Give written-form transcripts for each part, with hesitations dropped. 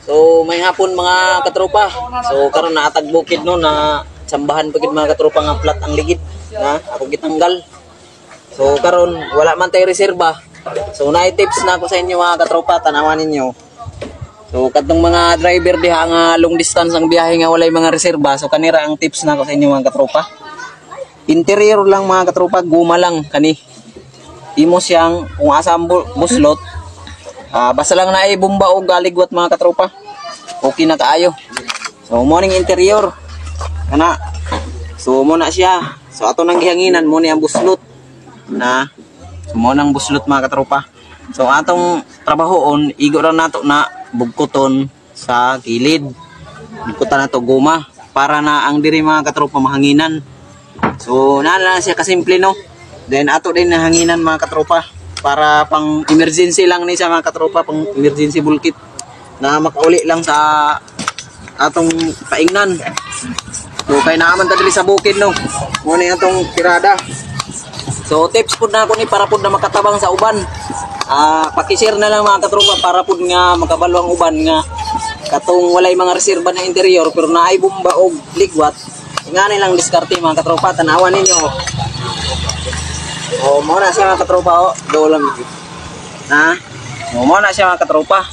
So may hapon mga katropa. So karon naatag bukid no na sambahan pagid mga katropa nga flat ang ligid na ako gitanggal. So karon wala man tay reserba. So naay tips na ako sa inyo mga katropa, tanawan ninyo. So kadtong mga driver diha nga long distance ang biyahe nga walay mga reserba, so kanira ang tips na ako sa inyo mga katropa. Interior lang mga katropa, guma lang kani. Imo siyang kung asa ang buslot, basta lang na ibumba o galigwat mga katropa, okay na kaayo. So morning interior kana, so mo na siya. So ato nang gihanginan mo ni ang buslot na, so mo nang buslot mga katropa. So atong trabahoon igo ra nato na bugkuton sa gilid, bugkutan nato guma para na ang diri mga katropa mahanginan. So nala siya kasimple no. Then ato din na hanginan mga katropa para pang emergency lang ni sa mga katropa, pang emergency bulkit na makauli lang sa atong paingnan. So kay naaman ta diri sa bukid no. Mo ni atong tirada. So tips pud na ako ni para pud na makatabang sa uban. Paki-share na lang mga katropa para pud nga makabalo ang uban nga katong walay mga reserba na interior pero naay bomba og ligwat. Ngani lang diskarte mga katropa, tanawan ninyo. Oh, mo na siya mga katropa, oh, do lang iki. Na, mo na siya mga katropa.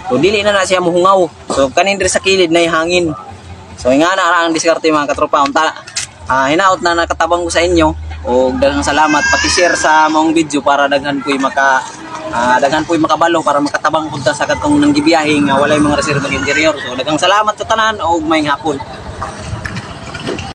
So dili na siya muhungaw. So kanin diri sa kilid na hangin. So nga na ang diskarte mga katropa. Unta, hinaot na nakatabang ko sa inyo. O daghang salamat, paki-share sa mong video para daghan puy makabalo para makatabang punta sa katong nang gibiyahe nga walay mga reserva interior. So daghang salamat sa tanan og may hapon.